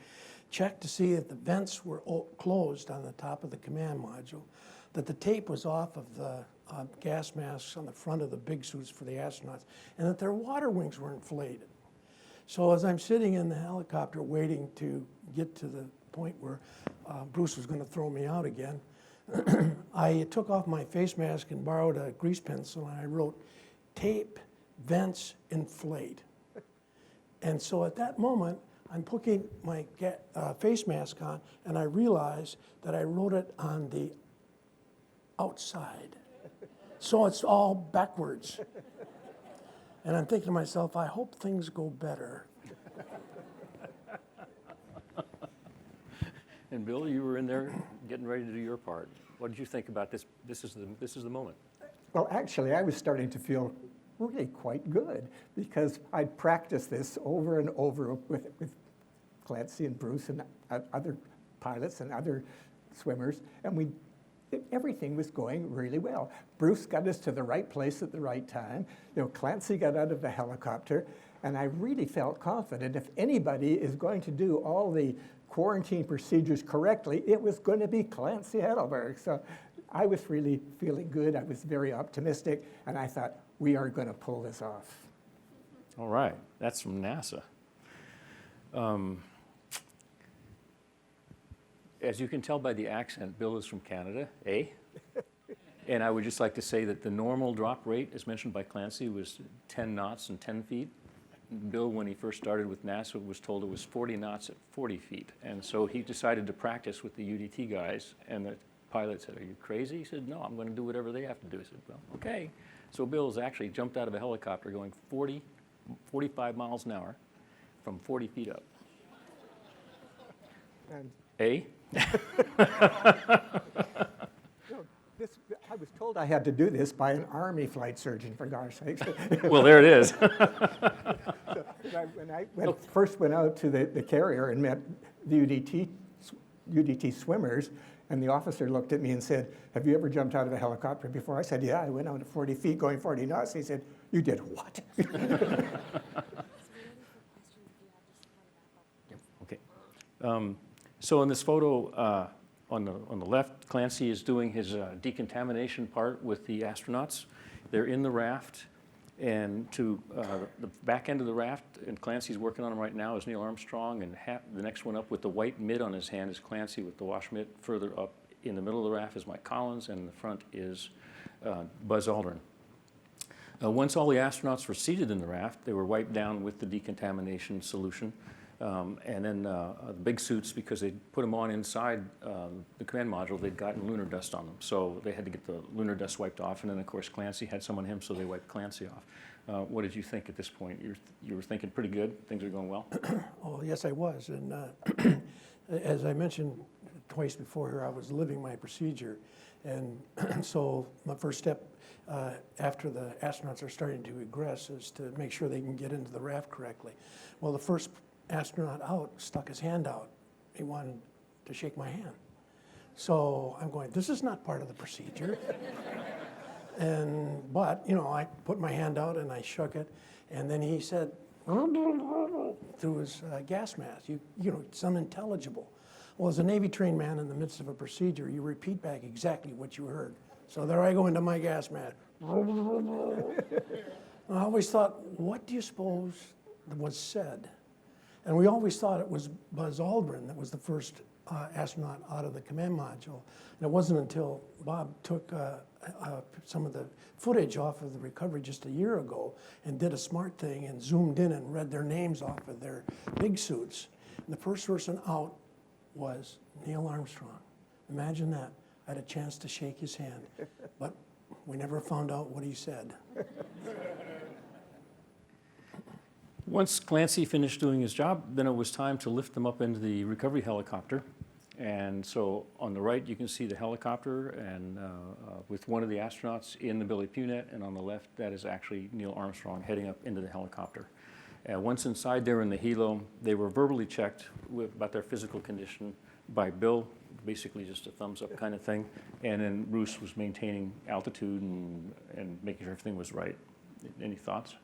check to see if the vents were closed on the top of the command module, that the tape was off of the gas masks on the front of the big suits for the astronauts, and that their water wings were inflated. So as I'm sitting in the helicopter waiting to get to the point where Bruce was going to throw me out again, I took off my face mask and borrowed a grease pencil, and I wrote, "Tape, vents, inflate." And so at that moment, I'm putting my face mask on, and I realized that I wrote it on the outside. So it's all backwards. And I'm thinking to myself, I hope things go better. And Bill, you were in there getting ready to do your part. What did you think about this? This is the moment. Well, actually, I was starting to feel really quite good because I'd practiced this over and over with Clancy and Bruce and other pilots and other swimmers, and everything was going really well. Bruce got us to the right place at the right time. Clancy got out of the helicopter, and I really felt confident if anybody is going to do all the quarantine procedures correctly, it was going to be Clancy Hatleberg. So I was really feeling good. I was very optimistic, and I thought, we are going to pull this off. All right, that's from NASA. As you can tell by the accent, Bill is from Canada, eh? And I would just like to say that the normal drop rate, as mentioned by Clancy, was 10 knots and 10 feet. Bill, when he first started with NASA, was told it was 40 knots at 40 feet. And so he decided to practice with the UDT guys, and the pilot said, "Are you crazy?" He said, "No, I'm going to do whatever they have to do." He said, "Well, okay." So Bill's actually jumped out of a helicopter going 45 miles an hour from 40 feet up. And Eh? I was told I had to do this by an Army flight surgeon, for gosh sakes. Well, there it is. So when I first went out to the carrier and met the UDT swimmers, and the officer looked at me and said, "Have you ever jumped out of a helicopter before?" I said, "Yeah, I went out at 40 feet going 40 knots. He said, "You did what?" Okay. So in this photo on the left, Clancy is doing his decontamination part with the astronauts. They're in the raft, and to the back end of the raft, and Clancy's working on them right now, is Neil Armstrong, and the next one up with the white mitt on his hand is Clancy with the wash mitt. Further up in the middle of the raft is Mike Collins, and in the front is Buzz Aldrin. Once all the astronauts were seated in the raft, they were wiped down with the decontamination solution. And then the big suits, because they put them on inside the command module, they'd gotten lunar dust on them. So they had to get the lunar dust wiped off. And then, of course, Clancy had some on him, so they wiped Clancy off. What did you think at this point? You were thinking pretty good? Things are going well? Oh, yes, I was. And as I mentioned twice before here, I was living my procedure. And so my first step after the astronauts are starting to egress is to make sure they can get into the raft correctly. Well, the first astronaut out stuck his hand out. He wanted to shake my hand. So I'm going, this is not part of the procedure. But, you know, I put my hand out and I shook it, and then he said, through his gas mask, you know, it's unintelligible. Well, as a Navy trained man in the midst of a procedure, you repeat back exactly what you heard. So there I go into my gas mask. I always thought, what do you suppose was said? And we always thought it was Buzz Aldrin that was the first astronaut out of the command module. And it wasn't until Bob took some of the footage off of the recovery just a year ago and did a smart thing and zoomed in and read their names off of their big suits. And the first person out was Neil Armstrong. Imagine that. I had a chance to shake his hand, but we never found out what he said. Once Clancy finished doing his job, then it was time to lift them up into the recovery helicopter. And so on the right, you can see the helicopter and with one of the astronauts in the Billy Punnett, and on the left, that is actually Neil Armstrong heading up into the helicopter. Once inside there in the helo, they were verbally checked about their physical condition by Bill, basically just a thumbs up kind of thing. And then Bruce was maintaining altitude and making sure everything was right. Any thoughts?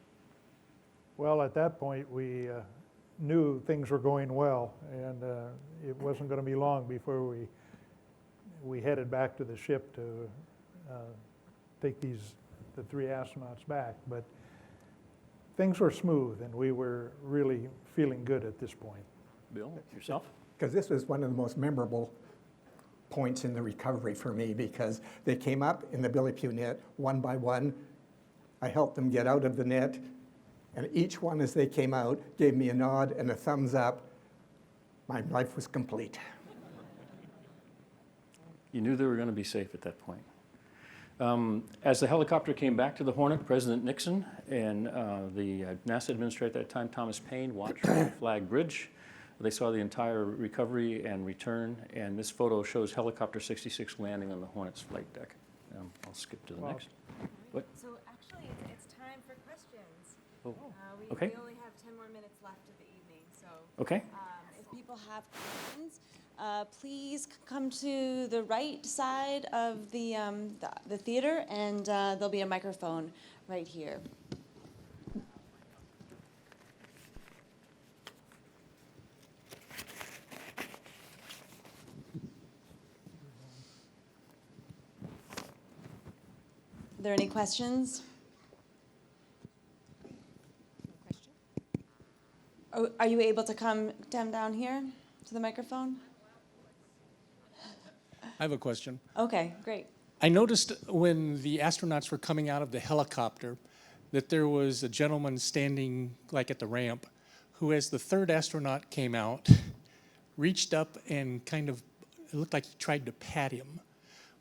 Well, at that point, we knew things were going well, and it wasn't going to be long before we headed back to the ship to take the three astronauts back. But things were smooth, and we were really feeling good at this point. Bill, yourself? Because this was one of the most memorable points in the recovery for me, because they came up in the Billy Punnett one by one. I helped them get out of the net, and each one as they came out gave me a nod and a thumbs up. My life was complete. You knew they were going to be safe at that point. As the helicopter came back to the Hornet, President Nixon and the NASA administrator at that time, Thomas Paine, watched from Flag Bridge. They saw the entire recovery and return, and this photo shows Helicopter 66 landing on the Hornet's flight deck. I'll skip to the next. What? So actually, it's time for questions. Oh. We only have 10 more minutes left of the evening, so okay. If people have questions, please come to the right side of the theater, and there'll be a microphone right here. Are there any questions? Oh, are you able to come down here to the microphone? I have a question. Okay, great. I noticed when the astronauts were coming out of the helicopter that there was a gentleman standing like at the ramp who, as the third astronaut came out, reached up and kind of, it looked like he tried to pat him,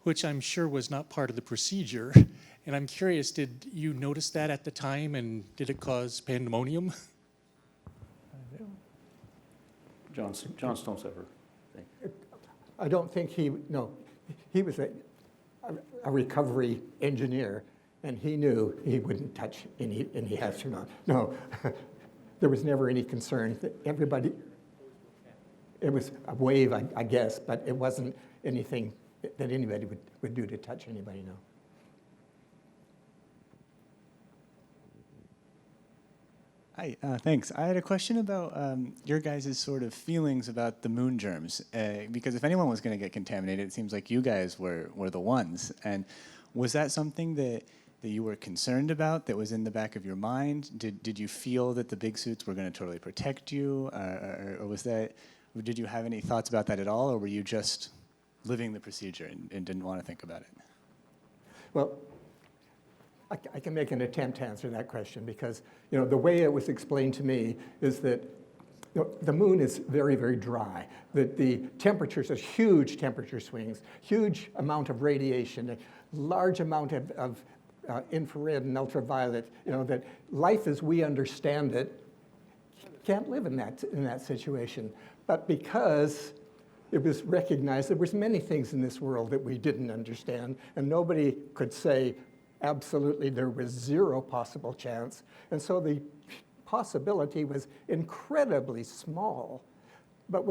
which I'm sure was not part of the procedure. And I'm curious, did you notice that at the time, and did it cause pandemonium? John Stonesever. I don't think he was a recovery engineer, and he knew he wouldn't touch any astronaut. No, there was never any concern that everybody, it was a wave, I guess, but it wasn't anything that anybody would do to touch anybody, no. Hi, thanks. I had a question about your guys' sort of feelings about the moon germs, because if anyone was going to get contaminated, it seems like you guys were the ones. And was that something that you were concerned about, that was in the back of your mind? Did you feel that the big suits were going to totally protect you, or was that, did you have any thoughts about that at all, or were you just living the procedure and didn't want to think about it? Well, I can make an attempt to answer that question, because the way it was explained to me is that the moon is very, very dry. That the temperatures, there's huge temperature swings, huge amount of radiation, a large amount of infrared and ultraviolet. That life as we understand it can't live in that situation. But because it was recognized there was many things in this world that we didn't understand, and nobody could say absolutely there was zero possible chance. And so the possibility was incredibly small. But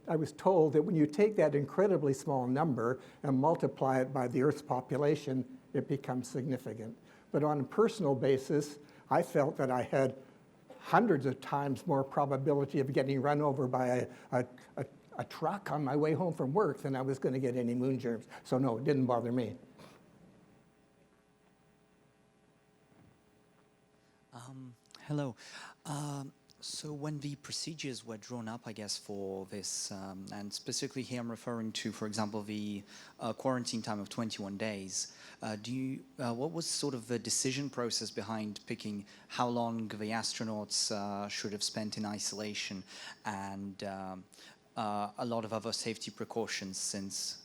I was told that when you take that incredibly small number and multiply it by the Earth's population, it becomes significant. But on a personal basis, I felt that I had hundreds of times more probability of getting run over by a truck on my way home from work than I was going to get any moon germs. So no, it didn't bother me. Hello. So when the procedures were drawn up, I guess, for this, and specifically here I'm referring to, for example, the quarantine time of 21 days, what was sort of the decision process behind picking how long the astronauts should have spent in isolation, and a lot of other safety precautions, since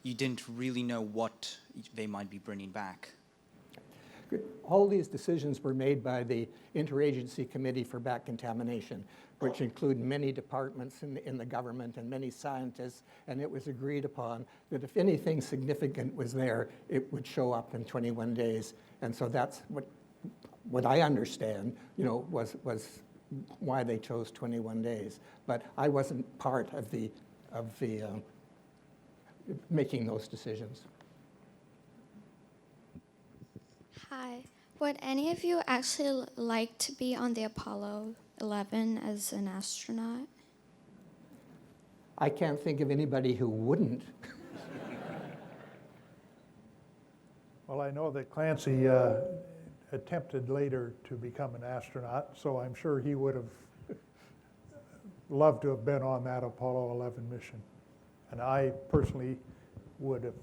you didn't really know what they might be bringing back? All these decisions were made by the Interagency Committee for Bat Contamination, which include many departments in the government and many scientists, and it was agreed upon that if anything significant was there, it would show up in 21 days. And so that's what I understand, was why they chose 21 days. But I wasn't part of the making those decisions. Hi. Would any of you actually like to be on the Apollo 11 as an astronaut? I can't think of anybody who wouldn't. Well, I know that Clancy attempted later to become an astronaut, so I'm sure he would have loved to have been on that Apollo 11 mission. And I personally would have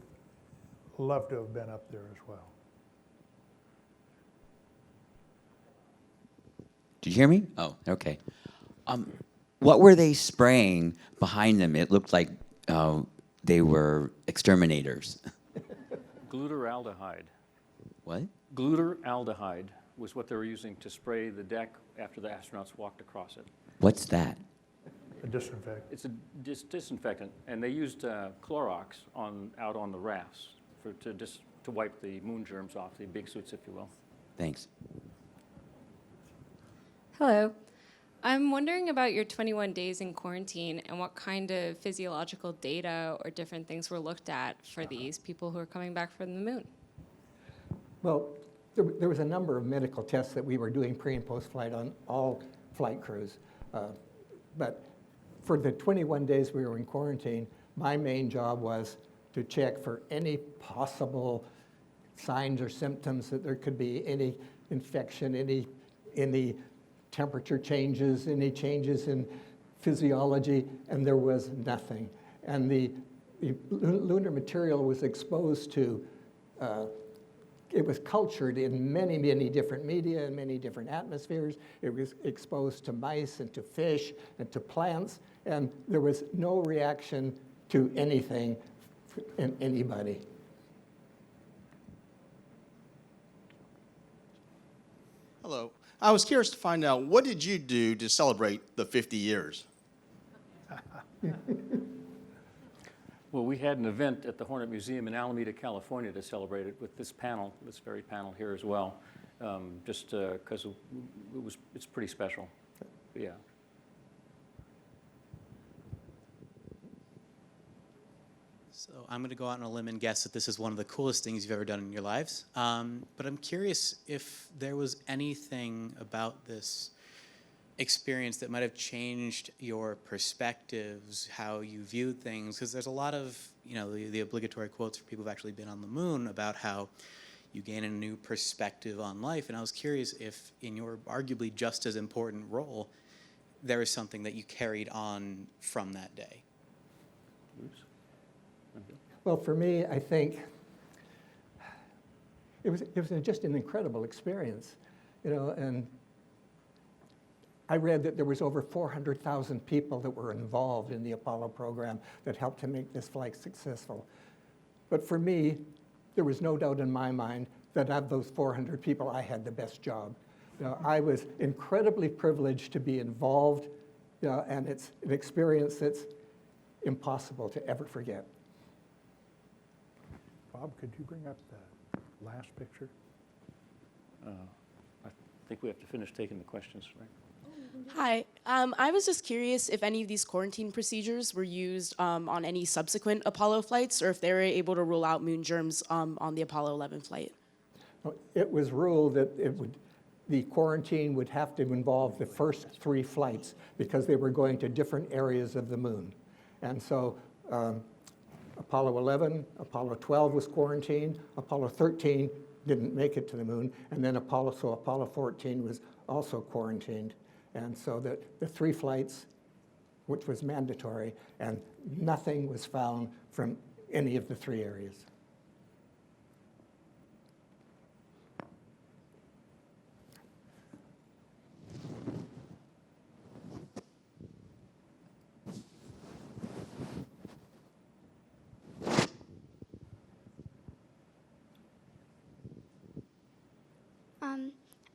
loved to have been up there as well. Did you hear me? Oh, okay. What were they spraying behind them? It looked like they were exterminators. Glutaraldehyde. What? Glutaraldehyde was what they were using to spray the deck after the astronauts walked across it. What's that? A disinfectant. It's a disinfectant, and they used Clorox out on the rafts to wipe the moon germs off, the big suits, if you will. Thanks. Hello. I'm wondering about your 21 days in quarantine and what kind of physiological data or different things were looked at for these people who are coming back from the moon. Well, there was a number of medical tests that we were doing pre- and post-flight on all flight crews. But for the 21 days we were in quarantine, my main job was to check for any possible signs or symptoms that there could be any infection, any temperature changes, any changes in physiology, and there was nothing. And the lunar material was exposed to it was cultured in many, many different media and many different atmospheres. It was exposed to mice and to fish and to plants, and there was no reaction to anything in anybody. Hello. I was curious to find out, what did you do to celebrate the 50 years? Well, we had an event at the Hornet Museum in Alameda, California to celebrate it with this panel, this very panel here as well, just because it's pretty special. Yeah. So I'm going to go out on a limb and guess that this is one of the coolest things you've ever done in your lives. But I'm curious if there was anything about this experience that might have changed your perspectives, how you viewed things, because there's a lot of, the obligatory quotes for people who've actually been on the moon about how you gain a new perspective on life. And I was curious if, in your arguably just as important role, there is something that you carried on from that day. Well, for me, I think it was just an incredible experience, and I read that there was over 400,000 people that were involved in the Apollo program that helped to make this flight successful. But for me, there was no doubt in my mind that of those 400 people, I had the best job. I was incredibly privileged to be involved, and it's an experience that's impossible to ever forget. Bob, could you bring up the last picture? I think we have to finish taking the questions, right? Hi. I was just curious if any of these quarantine procedures were used on any subsequent Apollo flights, or if they were able to rule out moon germs on the Apollo 11 flight. It was ruled that the quarantine would have to involve the first 3 flights because they were going to different areas of the moon. And so Apollo 11, Apollo 12 was quarantined, Apollo 13 didn't make it to the moon, and then Apollo 14 was also quarantined. And so the 3 flights, which was mandatory, and nothing was found from any of the 3 areas.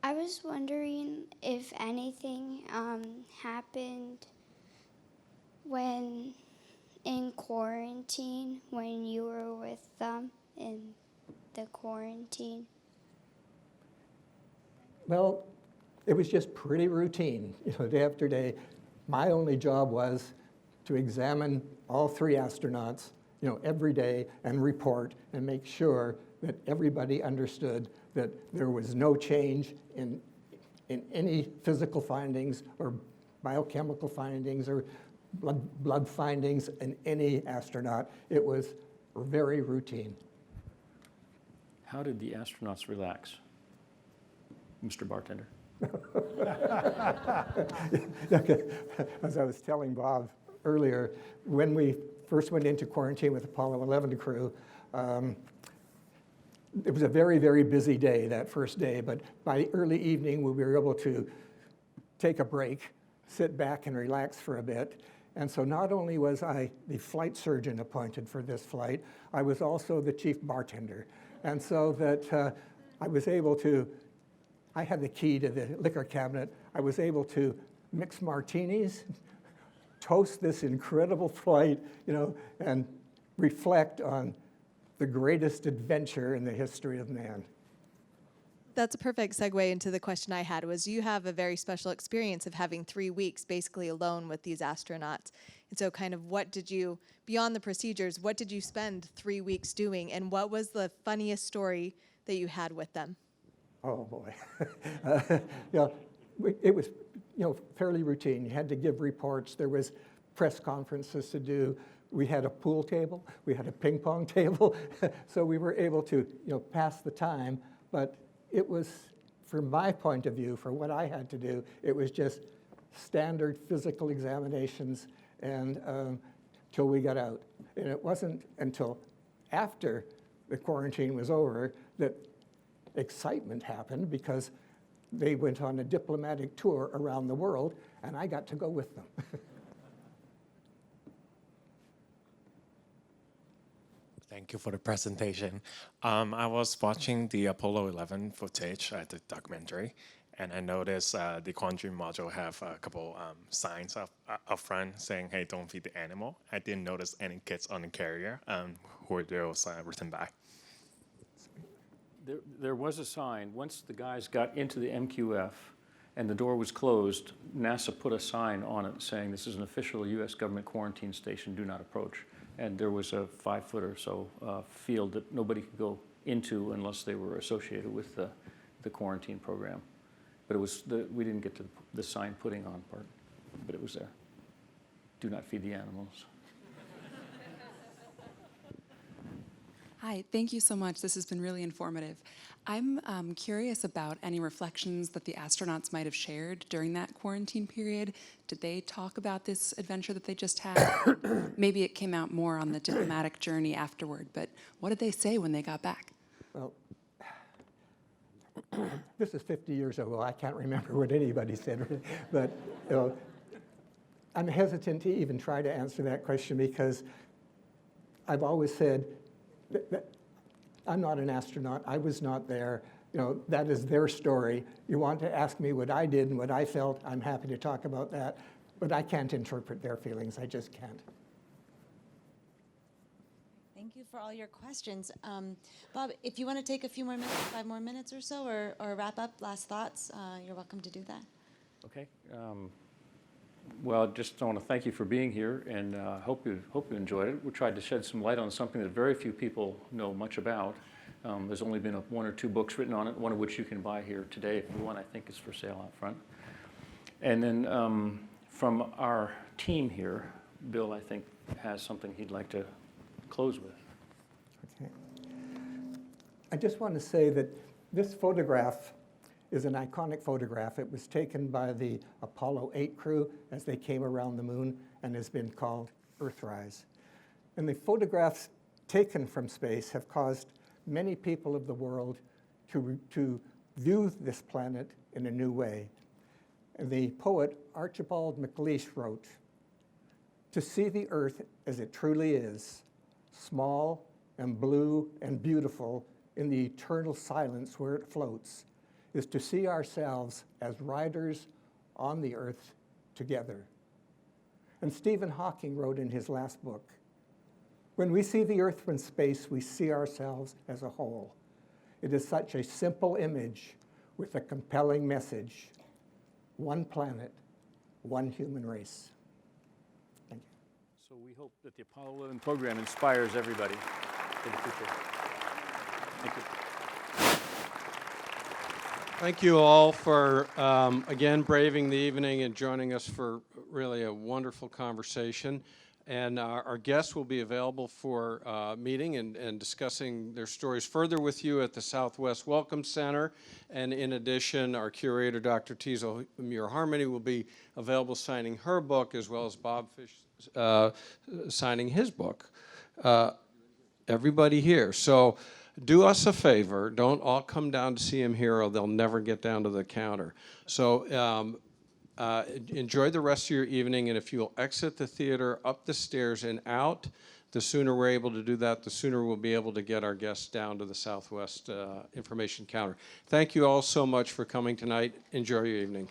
I was wondering if anything happened when in quarantine, when you were with them in the quarantine. Well, it was just pretty routine, day after day. My only job was to examine all 3 astronauts, every day and report and make sure that everybody understood that there was no change in any physical findings or biochemical findings or blood findings in any astronaut. It was very routine. How did the astronauts relax, Mr. Bartender? Okay. As I was telling Bob earlier, when we first went into quarantine with Apollo 11 crew, it was a very, very busy day that first day, but by early evening we were able to take a break, sit back and relax for a bit. And so not only was I the flight surgeon appointed for this flight, I was also the chief bartender. And so that I was able to, I had the key to the liquor cabinet. I was able to mix martinis, toast this incredible flight, and reflect on the greatest adventure in the history of man. That's a perfect segue into the question I had, was you have a very special experience of having 3 weeks basically alone with these astronauts. And so kind of what did you, beyond the procedures, what did you spend 3 weeks doing? And what was the funniest story that you had with them? Oh boy. It was fairly routine. You had to give reports. There was press conferences to do. We had a pool table, we had a ping pong table, so we were able to pass the time, but it was, from my point of view, for what I had to do, it was just standard physical examinations and till we got out. And it wasn't until after the quarantine was over that excitement happened because they went on a diplomatic tour around the world, and I got to go with them. Thank you for the presentation. I was watching the Apollo 11 footage at the documentary, and I noticed the conjuring module have a couple signs up front saying, "Hey, don't feed the animal." I didn't notice any kids on the carrier. Who were those written by? There was a sign. Once the guys got into the MQF and the door was closed, NASA put a sign on it saying, "This is an official U.S. government quarantine station, do not approach." And there was a 5-foot or so field that nobody could go into unless they were associated with the quarantine program. But it was we didn't get to the sign putting on part, but it was there. Do not feed the animals. Hi, thank you so much. This has been really informative. I'm curious about any reflections that the astronauts might have shared during that quarantine period. Did they talk about this adventure that they just had? Maybe it came out more on the diplomatic journey afterward, but what did they say when they got back? Well, this is 50 years ago. I can't remember what anybody said, but I'm hesitant to even try to answer that question because I've always said that I'm not an astronaut. I was not there. That is their story. You want to ask me what I did and what I felt, I'm happy to talk about that, but I can't interpret their feelings. I just can't. Thank you for all your questions. Bob, if you want to take a few more minutes, 5 more minutes or so, or wrap up, last thoughts, you're welcome to do that. Okay. Well, just I want to thank you for being here, and hope you enjoyed it. We tried to shed some light on something that very few people know much about. There's only been 1 or 2 books written on it, one of which you can buy here today if you want. I think is for sale out front. And then from our team here, Bill, I think, has something he'd like to close with. Okay. I just want to say that this photograph is an iconic photograph. It was taken by the Apollo 8 crew as they came around the moon and has been called Earthrise. And the photographs taken from space have caused many people of the world to view this planet in a new way. And the poet Archibald MacLeish wrote, "To see the Earth as it truly is, small and blue and beautiful in the eternal silence where it floats, is to see ourselves as riders on the Earth together." And Stephen Hawking wrote in his last book, "When we see the Earth from space, we see ourselves as a whole. It is such a simple image with a compelling message. One planet, one human race." Thank you. So we hope that the Apollo 11 program inspires everybody for the future. Thank you. Thank you all for, again, braving the evening and joining us for really a wonderful conversation. And our guests will be available for meeting and discussing their stories further with you at the Southwest Welcome Center. And in addition, our curator, Dr. Teasel Muir-Harmony, will be available signing her book, as well as Bob Fish signing his book. Everybody here. So do us a favor. Don't all come down to see him here, or they'll never get down to the counter. So enjoy the rest of your evening, and if you'll exit the theater up the stairs and out, the sooner we're able to do that, the sooner we'll be able to get our guests down to the Southwest information counter. Thank you all so much for coming tonight. Enjoy your evening.